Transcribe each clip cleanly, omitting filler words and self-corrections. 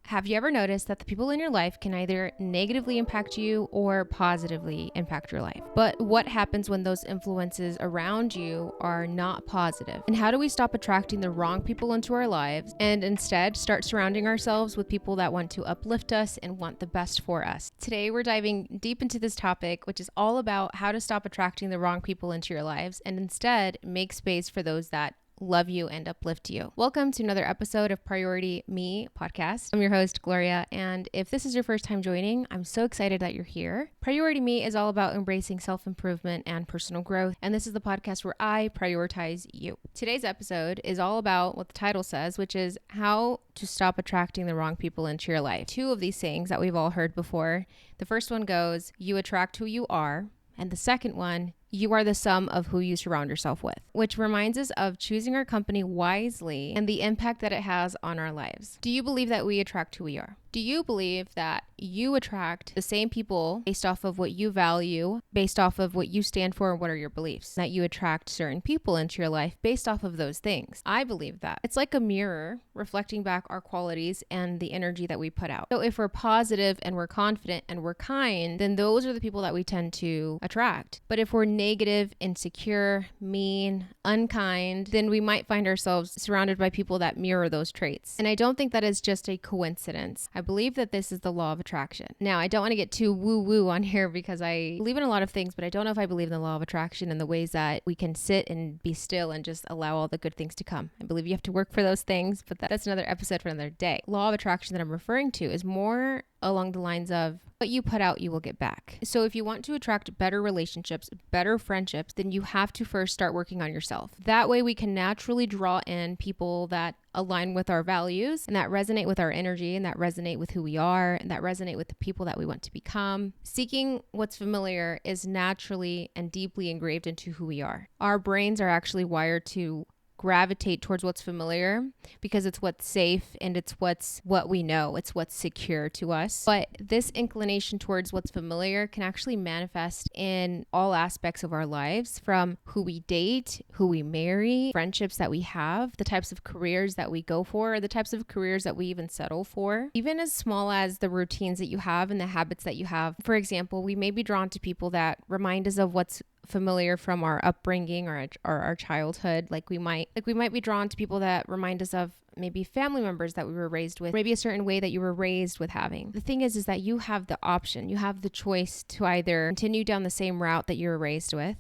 Have you ever noticed that the people in your life can either negatively impact you or positively impact your life? But what happens when those influences around you are not positive? And how do we stop attracting the wrong people into our lives and instead start surrounding ourselves with people that want to uplift us and want the best for us? Today, we're diving deep into this topic, which is all about how to stop attracting the wrong people into your lives and instead make space for those that love you and uplift you. Welcome to another episode of Priority Me podcast. I'm your host, Gloria, and if this is your first time joining, I'm so excited that you're here. Priority Me is all about embracing self-improvement and personal growth, and this is the podcast where I prioritize you. Today's episode is all about what the title says, which is how to stop attracting the wrong people into your life. Two of these sayings that we've all heard before. The first one goes, you attract who you are, and the second one, you are the sum of who you surround yourself with, which reminds us of choosing our company wisely and the impact that it has on our lives. Do you believe that we attract who we are? Do you believe that you attract the same people based off of what you value, based off of what you stand for, and what are your beliefs? That you attract certain people into your life based off of those things. I believe that. It's like a mirror reflecting back our qualities and the energy that we put out. So if we're positive and we're confident and we're kind, then those are the people that we tend to attract. But if we're negative, insecure, mean, unkind, then we might find ourselves surrounded by people that mirror those traits. And I don't think that is just a coincidence. I believe that this is the law of attraction. Now, I don't want to get too woo-woo on here because I believe in a lot of things, but I don't know if I believe in the law of attraction and the ways that we can sit and be still and just allow all the good things to come. I believe you have to work for those things, but that's another episode for another day. Law of attraction that I'm referring to is more along the lines of what you put out, you will get back. So if you want to attract better relationships, better friendships, then you have to first start working on yourself. That way we can naturally draw in people that align with our values and that resonate with our energy and that resonate with who we are and that resonate with the people that we want to become. Seeking what's familiar is naturally and deeply engraved into who we are. Our brains are actually wired to gravitate towards what's familiar because it's what's safe and it's what we know. It's what's secure to us. But this inclination towards what's familiar can actually manifest in all aspects of our lives, from who we date, who we marry, friendships that we have, the types of careers that we go for, the types of careers that we even settle for, even as small as the routines that you have and the habits that you have. For example, we may be drawn to people that remind us of what's familiar from our upbringing or our childhood. Like we might be drawn to people that remind us of maybe family members that we were raised with, maybe a certain way that you were raised with having. The thing is that you have the option, you have the choice to either continue down the same route that you were raised with,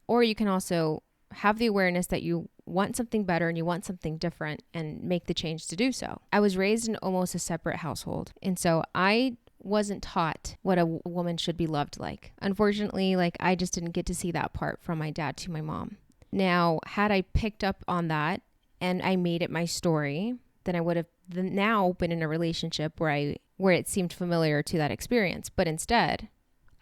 or you can also have the awareness that you want something better and you want something different and make the change to do so. I was raised in almost a separate household, and so I wasn't taught what a woman should be loved like. Unfortunately, I just didn't get to see that part from my dad to my mom. Now, had I picked up on that and I made it my story, then I would have now been in a relationship where it seemed familiar to that experience. But instead,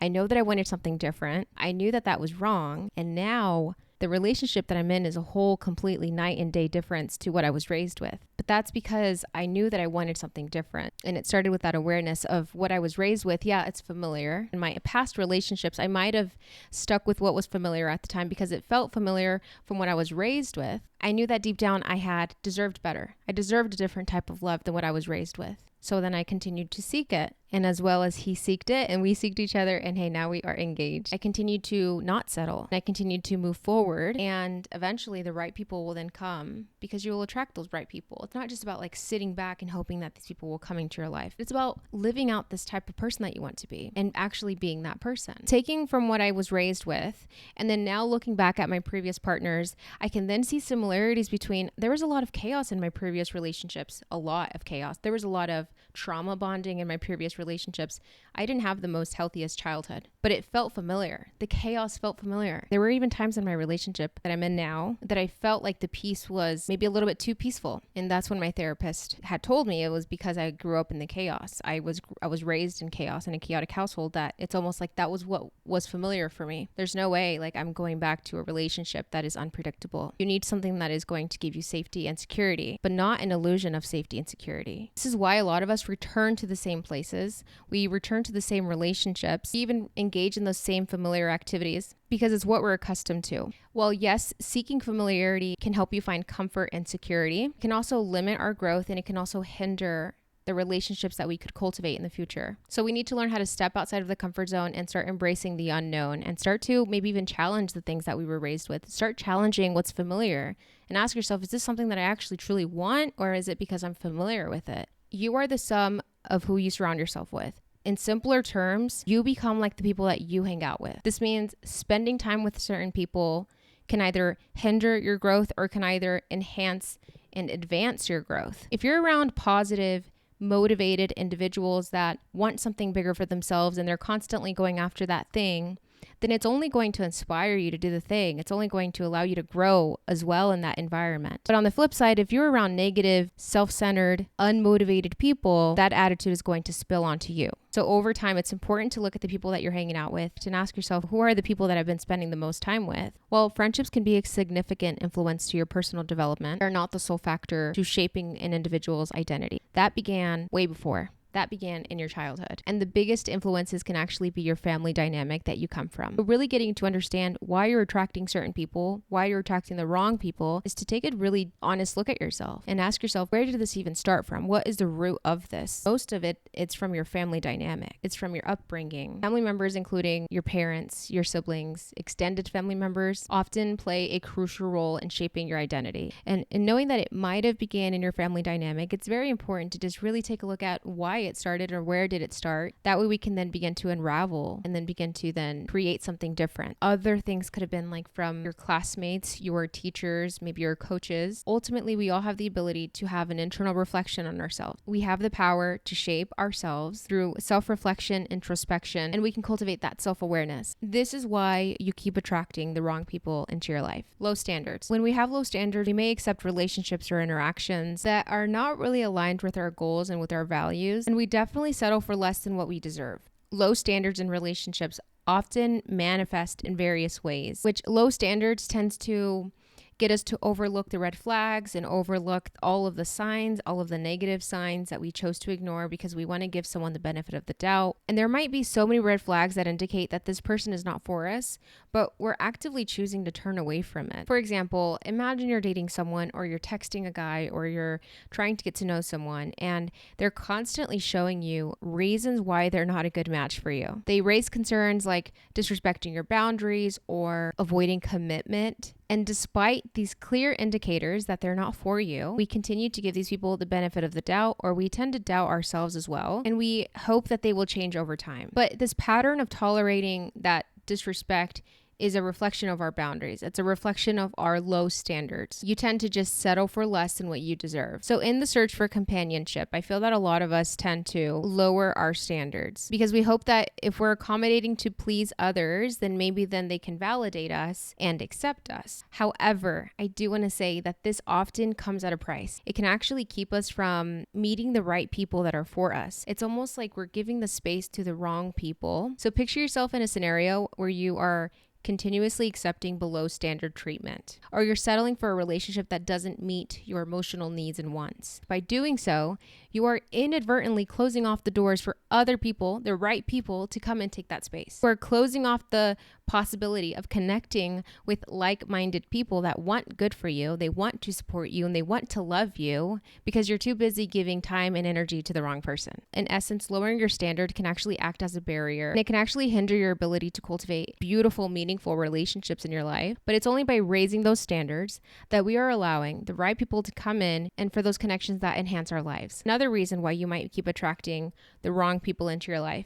I know that I wanted something different. I knew that that was wrong. And now the relationship that I'm in is a whole completely night and day difference to what I was raised with. But that's because I knew that I wanted something different. And it started with that awareness of what I was raised with. Yeah, it's familiar. In my past relationships, I might have stuck with what was familiar at the time because it felt familiar from what I was raised with. I knew that deep down I had deserved better. I deserved a different type of love than what I was raised with. So then I continued to seek it. And as well as he seeked it and we seeked each other, and hey, now we are engaged. I continued to not settle. I continued to move forward, and eventually the right people will then come because you will attract those right people. It's not just about sitting back and hoping that these people will come into your life. It's about living out this type of person that you want to be and actually being that person. Taking from what I was raised with and then now looking back at my previous partners, I can then see similarities between, there was a lot of chaos in my previous relationships, a lot of chaos. There was a lot of trauma bonding in my previous relationships. I didn't have the most healthiest childhood, but it felt familiar. The chaos felt familiar. There were even times in my relationship that I'm in now that I felt like the peace was maybe a little bit too peaceful. And that's when my therapist had told me it was because I grew up in the chaos. I was raised in chaos in a chaotic household, that it's almost like that was what was familiar for me. There's no way I'm going back to a relationship that is unpredictable. You need something that is going to give you safety and security, but not an illusion of safety and security. This is why a lot of us return to the same places. We return to the same relationships. We even engage in those same familiar activities because it's what we're accustomed to. While yes, seeking familiarity can help you find comfort and security, it can also limit our growth, and it can also hinder the relationships that we could cultivate in the future. So we need to learn how to step outside of the comfort zone and start embracing the unknown and start to maybe even challenge the things that we were raised with. Start challenging what's familiar and ask yourself, is this something that I actually truly want, or is it because I'm familiar with it? You are the sum of who you surround yourself with. In simpler terms, you become like the people that you hang out with. This means spending time with certain people can either hinder your growth or can either enhance and advance your growth. If you're around positive, motivated individuals that want something bigger for themselves and they're constantly going after that thing, then it's only going to inspire you to do the thing. It's only going to allow you to grow as well in that environment. But on the flip side, if you're around negative, self-centered, unmotivated people, that attitude is going to spill onto you. So over time, it's important to look at the people that you're hanging out with and ask yourself, who are the people that I've been spending the most time with? Well, friendships can be a significant influence to your personal development. They're not the sole factor to shaping an individual's identity. That began way before. That began in your childhood. And the biggest influences can actually be your family dynamic that you come from. But really getting to understand why you're attracting certain people, why you're attracting the wrong people, is to take a really honest look at yourself and ask yourself, where did this even start from? What is the root of this? Most of it, it's from your family dynamic. It's from your upbringing. Family members, including your parents, your siblings, extended family members, often play a crucial role in shaping your identity. And in knowing that it might have began in your family dynamic, it's very important to just really take a look at why it started or where did it start. That way we can then begin to unravel and then begin to then create something different. Other things could have been like from your classmates, your teachers, maybe your coaches. Ultimately, we all have the ability to have an internal reflection on ourselves. We have the power to shape ourselves through self-reflection, introspection, and we can cultivate that self-awareness. This is why you keep attracting the wrong people into your life. Low standards. When we have low standards, we may accept relationships or interactions that are not really aligned with our goals and with our values, and we definitely settle for less than what we deserve. Low standards in relationships often manifest in various ways, which low standards tends to get us to overlook the red flags and overlook all of the signs, all of the negative signs that we chose to ignore because we want to give someone the benefit of the doubt. And there might be so many red flags that indicate that this person is not for us, but we're actively choosing to turn away from it. For example, imagine you're dating someone or you're texting a guy or you're trying to get to know someone and they're constantly showing you reasons why they're not a good match for you. They raise concerns like disrespecting your boundaries or avoiding commitment. And despite these clear indicators that they're not for you, we continue to give these people the benefit of the doubt, or we tend to doubt ourselves as well. And we hope that they will change over time. But this pattern of tolerating that disrespect is a reflection of our boundaries. It's a reflection of our low standards. You tend to just settle for less than what you deserve. So in the search for companionship, I feel that a lot of us tend to lower our standards because we hope that if we're accommodating to please others, then maybe then they can validate us and accept us. However, I do want to say that this often comes at a price. It can actually keep us from meeting the right people that are for us. It's almost like we're giving the space to the wrong people. So picture yourself in a scenario where you are continuously accepting below standard treatment, or you're settling for a relationship that doesn't meet your emotional needs and wants. By doing so, you are inadvertently closing off the doors for other people, the right people, to come and take that space. We're closing off the possibility of connecting with like-minded people that want good for you, they want to support you, and they want to love you because you're too busy giving time and energy to the wrong person. In essence, lowering your standard can actually act as a barrier, and it can actually hinder your ability to cultivate beautiful, meaningful relationships in your life. But it's only by raising those standards that we are allowing the right people to come in and for those connections that enhance our lives. Another reason why you might keep attracting the wrong people into your life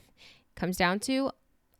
comes down to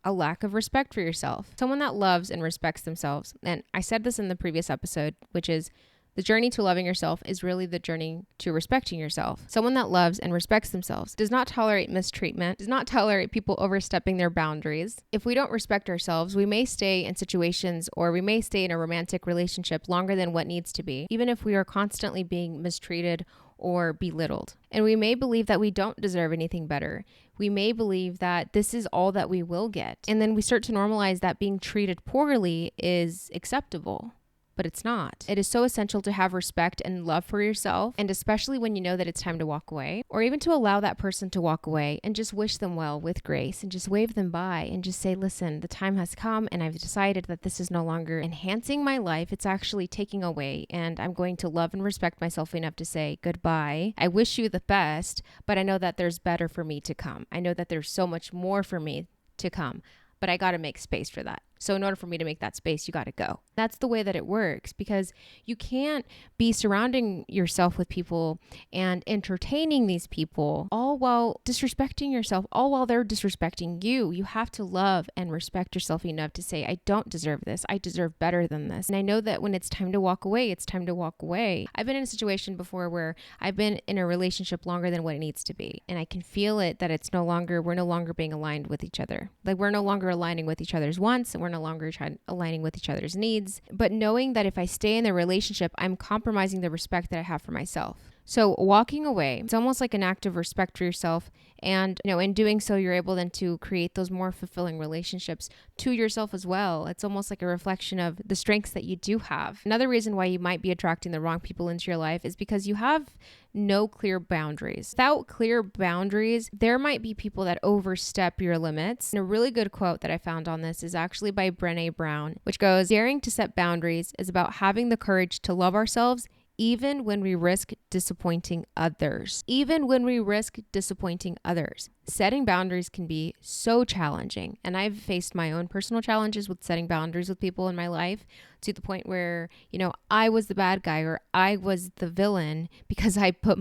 a lack of respect for yourself. Someone that loves and respects themselves. And I said this in the previous episode, which is the journey to loving yourself is really the journey to respecting yourself. Someone that loves and respects themselves does not tolerate mistreatment, does not tolerate people overstepping their boundaries. If we don't respect ourselves, we may stay in situations or we may stay in a romantic relationship longer than what needs to be, even if we are constantly being mistreated or belittled. And we may believe that we don't deserve anything better. We may believe that this is all that we will get. And then we start to normalize that being treated poorly is acceptable. but it's not. It is so essential to have respect and love for yourself, and especially when you know that it's time to walk away, or even to allow that person to walk away and just wish them well with grace and just wave them by and just say, listen, the time has come and I've decided that this is no longer enhancing my life. It's actually taking away, and I'm going to love and respect myself enough to say goodbye. I wish you the best, but I know that there's better for me to come. I know that there's so much more for me to come, but I got to make space for that. So in order for me to make that space, you got to go. That's the way that it works, because you can't be surrounding yourself with people and entertaining these people all while disrespecting yourself, all while they're disrespecting you. You have to love and respect yourself enough to say, I don't deserve this. I deserve better than this. And I know that when it's time to walk away, it's time to walk away. I've been in a situation before where I've been in a relationship longer than what it needs to be. And I can feel it that we're no longer being aligned with each other. Like we're no longer aligning with each other's wants, and we're no longer aligning with each other's needs. But knowing that if I stay in the relationship, I'm compromising the respect that I have for myself. So walking away, it's almost like an act of respect for yourself. And, in doing so, you're able then to create those more fulfilling relationships to yourself as well. It's almost like a reflection of the strengths that you do have. Another reason why you might be attracting the wrong people into your life is because you have no clear boundaries. Without clear boundaries, there might be people that overstep your limits. And a really good quote that I found on this is actually by Brené Brown, which goes, daring to set boundaries is about having the courage to love ourselves even when we risk disappointing others. Even when we risk disappointing others. Setting boundaries can be so challenging. And I've faced my own personal challenges with setting boundaries with people in my life, to the point where, I was the bad guy or I was the villain because I put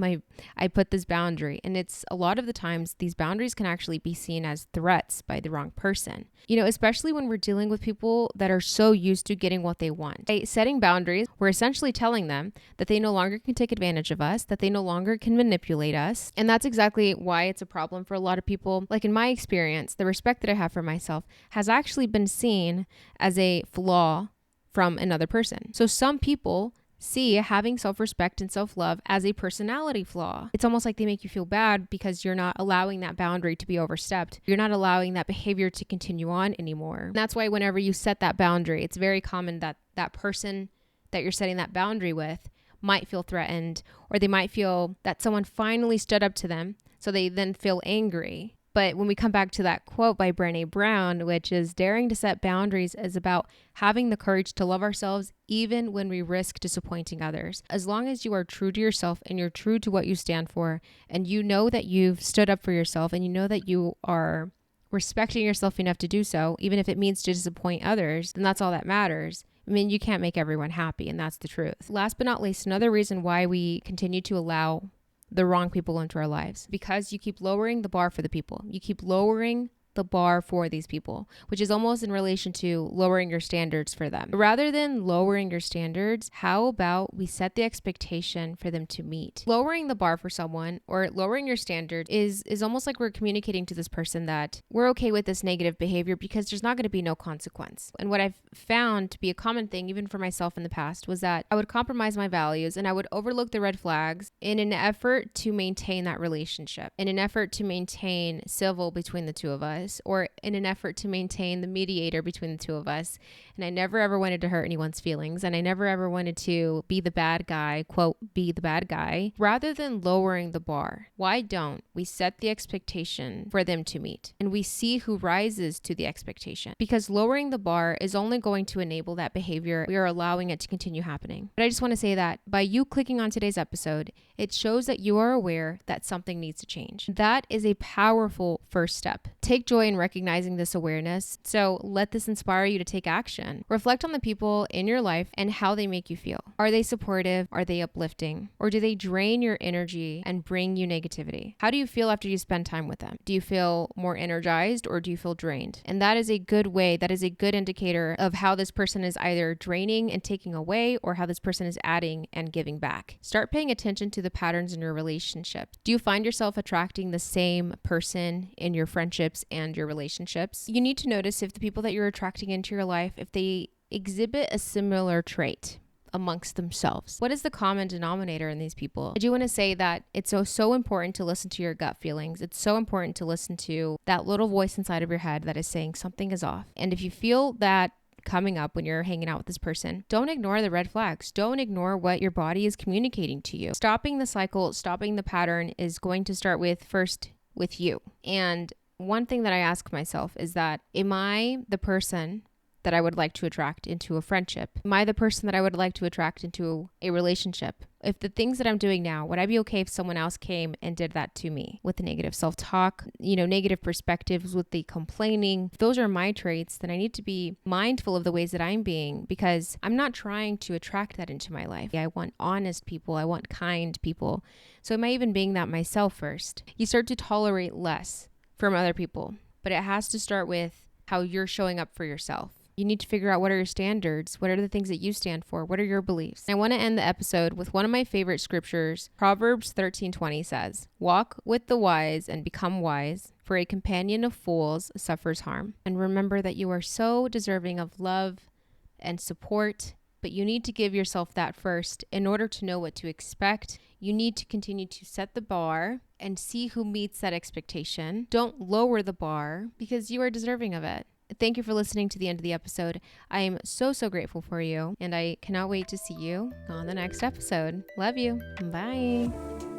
this boundary. And it's a lot of the times these boundaries can actually be seen as threats by the wrong person. Especially when we're dealing with people that are so used to getting what they want. By setting boundaries, we're essentially telling them that they no longer can take advantage of us, that they no longer can manipulate us. And that's exactly why it's a problem for a lot of people. Like in my experience, the respect that I have for myself has actually been seen as a flaw from another person. So some people see having self-respect and self-love as a personality flaw. It's almost like they make you feel bad because you're not allowing that boundary to be overstepped. You're not allowing that behavior to continue on anymore. And that's why whenever you set that boundary, it's very common that that person that you're setting that boundary with might feel threatened, or they might feel that someone finally stood up to them, so they then feel angry. But when we come back to that quote by Brené Brown, which is, daring to set boundaries is about having the courage to love ourselves even when we risk disappointing others. As long as you are true to yourself and you're true to what you stand for, and you know that you've stood up for yourself, and you know that you are respecting yourself enough to do so, even if it means to disappoint others, then that's all that matters. I mean, you can't make everyone happy, and that's the truth. Last but not least, another reason why we continue to allow the wrong people into our lives, because you keep lowering the bar for the people. You keep lowering the bar for these people, which is almost in relation to lowering your standards for them. Rather than lowering your standards, how about we set the expectation for them to meet? Lowering the bar for someone, or lowering your standards, is almost like we're communicating to this person that we're okay with this negative behavior because there's not going to be no consequence. And what I've found to be a common thing, even for myself in the past, was that I would compromise my values and I would overlook the red flags in an effort to maintain that relationship, in an effort to maintain civil between the two of us, or in an effort to maintain the mediator between the two of us. And I never ever wanted to hurt anyone's feelings, and I never ever wanted to be the bad guy, quote, be the bad guy. Rather than lowering the bar, why don't we set the expectation for them to meet, and we see who rises to the expectation? Because lowering the bar is only going to enable that behavior. We are allowing it to continue happening. But I just want to say that by you clicking on today's episode, it shows that you are aware that something needs to change. That is a powerful first step. Take joy in recognizing this awareness. So let this inspire you to take action. Reflect on the people in your life and how they make you feel. Are they supportive? Are they uplifting? Or do they drain your energy and bring you negativity? How do you feel after you spend time with them? Do you feel more energized, or do you feel drained? And that is a good way, that is a good indicator of how this person is either draining and taking away, or how this person is adding and giving back. Start paying attention to the patterns in your relationship. Do you find yourself attracting the same person in your friendships and your relationships? You need to notice if the people that you're attracting into your life, if they exhibit a similar trait amongst themselves. What is the common denominator in these people? I do want to say that it's so important to listen to your gut feelings. It's so important to listen to that little voice inside of your head that is saying something is off. And if you feel that coming up when you're hanging out with this person, don't ignore the red flags. Don't ignore what your body is communicating to you. Stopping the cycle, stopping the pattern is going to start with first with you. And one thing that I ask myself is that, am I the person that I would like to attract into a friendship? Am I the person that I would like to attract into a relationship? If the things that I'm doing now, would I be okay if someone else came and did that to me with the negative self-talk, negative perspectives, with the complaining? If those are my traits, then I need to be mindful of the ways that I'm being, because I'm not trying to attract that into my life. I want honest people. I want kind people. So am I even being that myself first? You start to tolerate less from other people, but it has to start with how you're showing up for yourself. You need to figure out, what are your standards? What are the things that you stand for? What are your beliefs? I want to end the episode with one of my favorite scriptures. Proverbs 13:20 says, "Walk with the wise and become wise, for a companion of fools suffers harm." And remember that you are so deserving of love and support, but you need to give yourself that first in order to know what to expect. You need to continue to set the bar and see who meets that expectation. Don't lower the bar, because you are deserving of it. Thank you for listening to the end of the episode. I am so grateful for you, and I cannot wait to see you on the next episode. Love you. Bye.